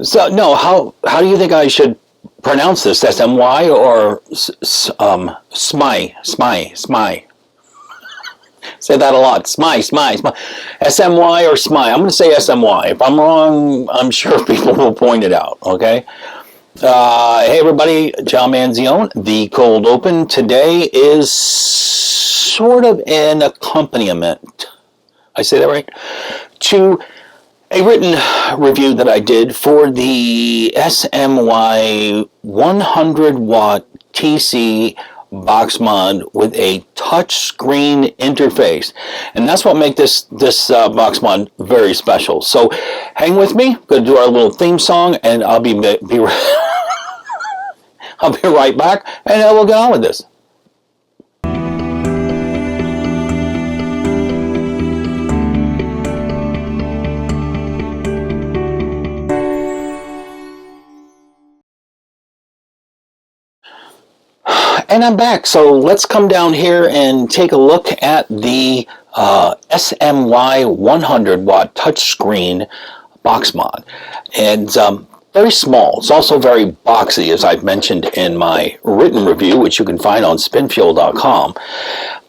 So no, how do you think I should pronounce this? SMY or SMY, SMY, SMY? Say that a lot. SMY, SMY, SMY. SMY or SMY? I'm going to say SMY. If I'm wrong, I'm sure people will point it out. Okay. Hey everybody, John Manzione, the Cold Open. Today is sort of an accompaniment. I say that right? To a written review that I did for the SMY 100 watt TC box mod with a touch screen interface, and that's what makes this box mod very special. So hang with me. Going to do our little theme song, and I'll be I'll be right back, and then we'll get on with this. And I'm back. So let's come down here and take a look at the SMY 100 watt touchscreen box mod. And very small. It's also very boxy, as I've mentioned in my written review, which you can find on spinfuel.com.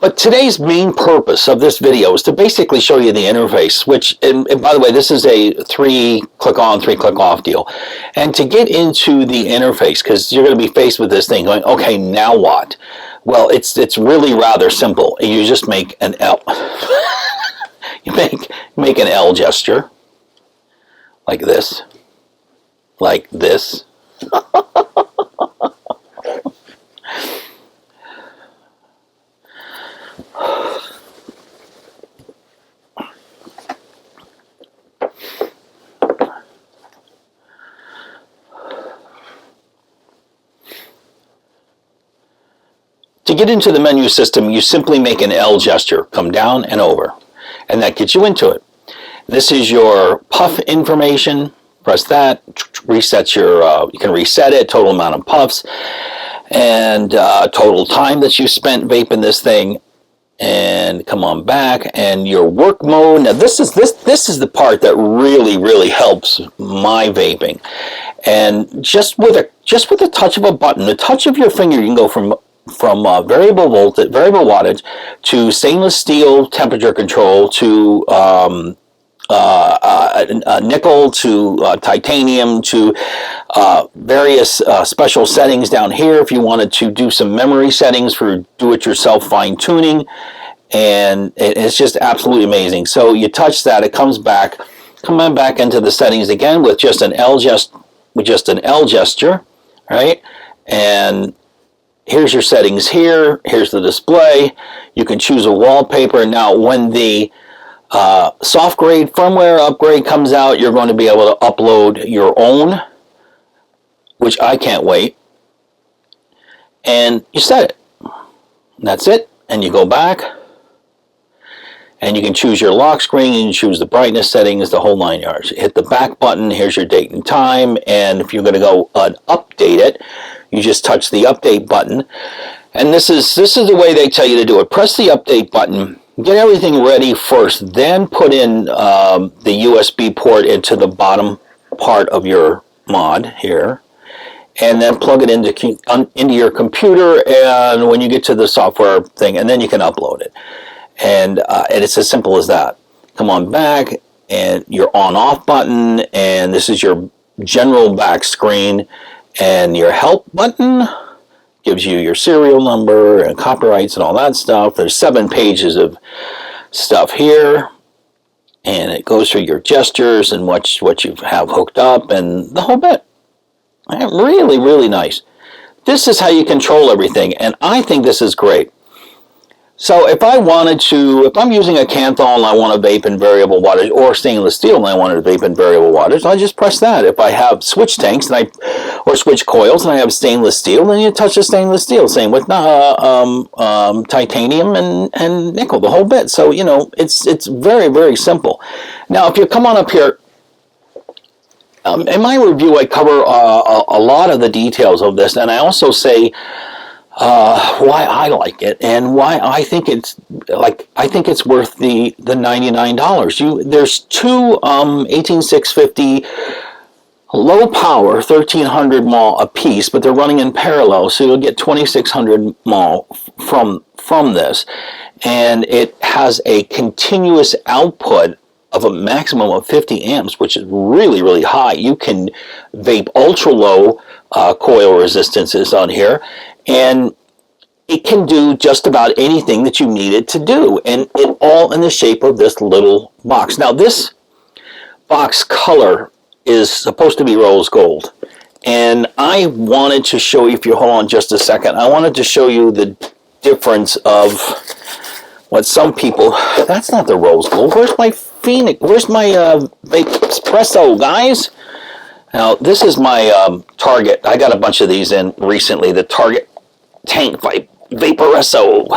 But today's main purpose of this video is to basically show you the interface, which, and by the way, this is a 3-click on, 3-click off deal. And to get into the interface, because you're going to be faced with this thing going, okay, now what? Well, it's really rather simple. You just make an L. You make an L gesture, like this. Like this. To get into the menu system, you simply make an L gesture, come down and over, and that gets you into it. This is your puff information. Press that, resets your, you can reset it, total amount of puffs, and total time that you spent vaping this thing, and come on back, and your work mode. Now this is the part that really helps my vaping. And just with a touch of a button, the touch of your finger, you can go from variable wattage to stainless steel temperature control to nickel to titanium to various special settings down here if you wanted to do some memory settings for do-it-yourself fine-tuning, and it's just absolutely amazing. So you touch that, it comes back, coming back into the settings again with just an L gesture, right? And here's your settings here. Here's the display. You can choose a wallpaper. Now, when the soft grade firmware upgrade comes out, you're going to be able to upload your own, which I can't wait. And you set it. And that's it. And you go back. And you can choose your lock screen, you can choose the brightness settings, the whole 9 yards. Hit the back button, here's your date and time, and if you're going to go update it, you just touch the update button. And this is the way they tell you to do it. Press the update button, get everything ready first, then put in the USB port into the bottom part of your mod here, and then plug it into your computer, and when you get to the software thing, and then you can upload it. And it's as simple as that. Come on back, and your on-off button, and this is your general back screen, and your help button gives you your serial number and copyrights and all that stuff. There's 7 pages of stuff here, and it goes through your gestures and what you have hooked up and the whole bit. Really nice. This is how you control everything, and I think this is great. So if I'm using a Kanthal and I want to vape in variable wattage, or stainless steel and I want to vape in variable wattage, I just press that. If I have switch tanks or switch coils and I have stainless steel, then you touch the stainless steel. Same with titanium and nickel, the whole bit. So, you know, it's very simple. Now, if you come on up here, in my review, I cover a lot of the details of this, and I also say why I like it and why I think it's worth the $99. There's two 18650 low power, 1300 mAh a piece, but they're running in parallel, so you'll get 2600 mAh from this. And it has a continuous output of a maximum of 50 amps, which is really, really high. You can vape ultra low coil resistances on here, and it can do just about anything that you need it to do, and it all in the shape of this little box. Now, this box color is supposed to be rose gold, and I wanted to show you, if you hold on just a second, I wanted to show you the difference of what some people, that's not the rose gold. Where's my Phoenix? Where's my vape espresso, guys? Now, this is my Target. I got a bunch of these in recently, the Target Tank Vaporesso.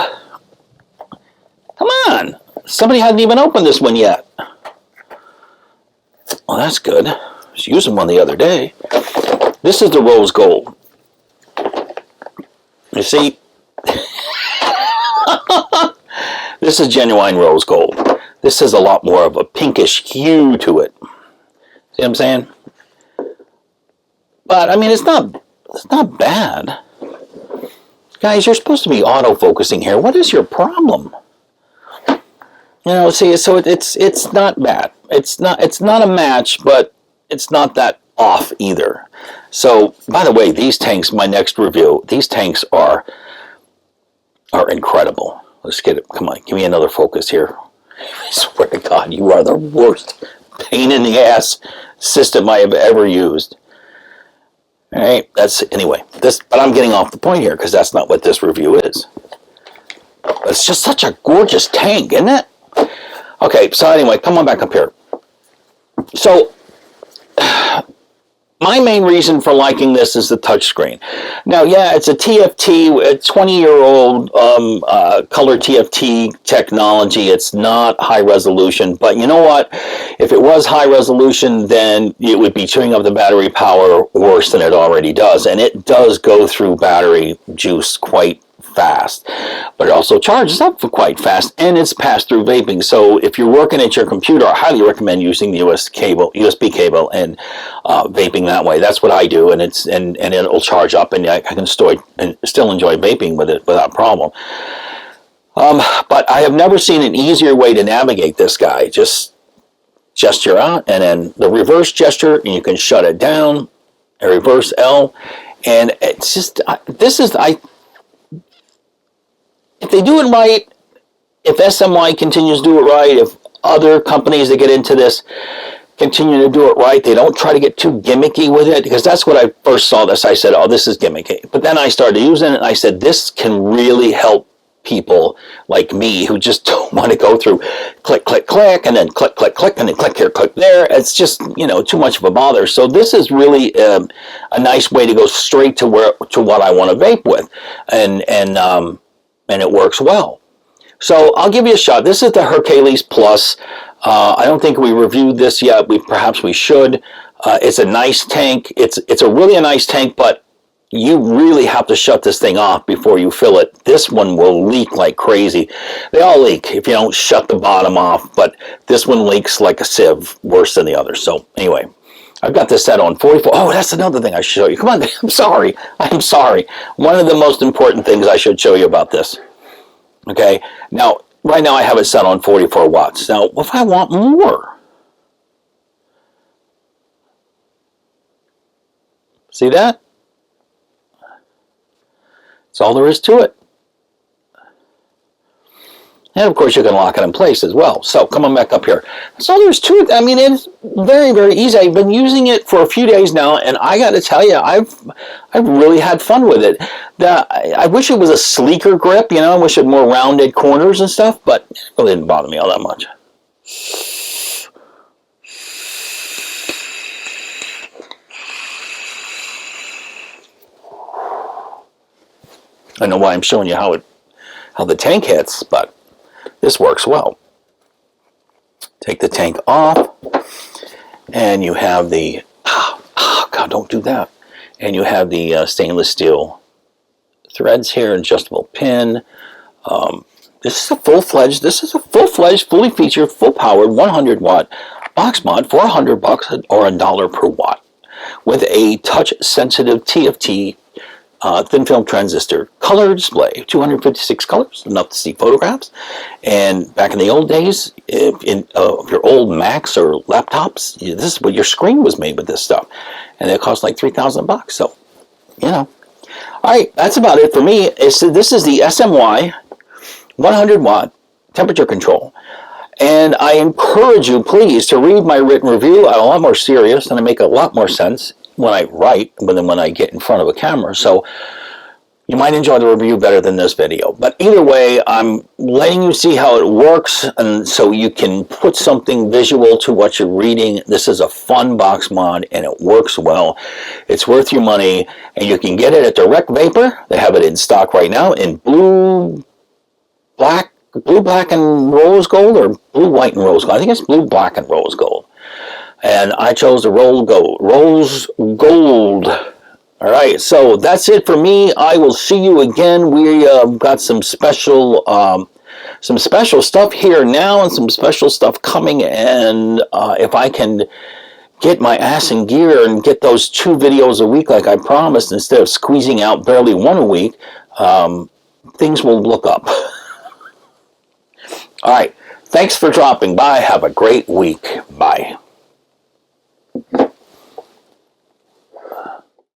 Come on. Somebody hadn't even opened this one yet. Well, that's good. I was using one the other day. This is the rose gold. You see? This is genuine rose gold. This has a lot more of a pinkish hue to it. See what I'm saying? But, I mean, it's not bad. Guys, you're supposed to be auto-focusing here. What is your problem? You know, see, so it's not bad. It's not a match, but it's not that off either. So, by the way, these tanks, my next review, these tanks are incredible. Let's get it. Come on, give me another focus here. I swear to God, you are the worst pain in the ass system I have ever used. All right, anyway, but I'm getting off the point here because that's not what this review is. It's just such a gorgeous tank, isn't it? Okay, so anyway, come on back up here. So, my main reason for liking this is the touchscreen. Now, yeah, it's a TFT, a 20-year-old color TFT technology. It's not high resolution, but you know what? If it was high resolution, then it would be chewing up the battery power worse than it already does, and it does go through battery juice quite fast, but it also charges up quite fast, and it's pass-through vaping. So if you're working at your computer, I highly recommend using the USB cable and vaping that way. That's what I do, and it'll charge up, and I can still enjoy vaping with it without problem. But I have never seen an easier way to navigate this guy. Just gesture out, and then the reverse gesture, and you can shut it down, a reverse L, and it's just, if they do it right, if SMY continues to do it right, if other companies that get into this continue to do it right, they don't try to get too gimmicky with it, because that's what I first saw this. I said, oh, this is gimmicky. But then I started using it, and I said, this can really help people like me who just don't want to go through click, click, click, and then click, click, click, and then click here, click there. It's just, too much of a bother. So this is really a nice way to go straight to what I want to vape with. And it works well. So I'll give you a shot. This is the Hercules Plus. I don't think we reviewed this yet. Perhaps we should. It's a nice tank. It's a really nice tank, but you really have to shut this thing off before you fill it. This one will leak like crazy. They all leak if you don't shut the bottom off, but this one leaks like a sieve, worse than the others. So anyway, I've got this set on 44. Oh, that's another thing I should show you. Come on, I'm sorry. One of the most important things I should show you about this. Okay, now, right now I have it set on 44 watts. Now, if I want more, see that? That's all there is to it. And of course, you can lock it in place as well. So come on back up here. That's all there is to it. I mean, it's very, very easy. I've been using it for a few days now, and I got to tell you, I've really had fun with it. I wish it was a sleeker grip. I wish it had more rounded corners and stuff, but it really didn't bother me all that much. I don't know why I'm showing you how the tank hits, but this works well. Take the tank off, and you have the, God, don't do that. And you have the stainless steel threads here, adjustable pin. This is a full-fledged, fully featured, full-powered, 100-watt box mod for $100 or $1 per watt, with a touch-sensitive TFT thin film transistor color display, 256 colors, enough to see photographs. And back in the old days, if your old Macs or laptops, this is what your screen was made with this stuff, and it cost like $3,000. So, you know. All right, that's about it for me. This is the SMY 100 watt temperature control. And I encourage you, please, to read my written review. I'm a lot more serious, and I make a lot more sense when I write than when I get in front of a camera. So you might enjoy the review better than this video. But either way, I'm letting you see how it works, and so you can put something visual to what you're reading. This is a fun box mod, and it works well. It's worth your money, and you can get it at Direct Vapor. They have it in stock right now in blue, black, and rose gold, or blue, white, and rose gold. I think it's blue, black, and rose gold. And I chose the rose gold. All right, so that's it for me. I will see you again. We got some special stuff here now, and some special stuff coming. And if I can get my ass in gear and get those 2 videos a week like I promised, instead of squeezing out barely 1 a week, things will look up. All right, thanks for dropping by. Have a great week. Bye.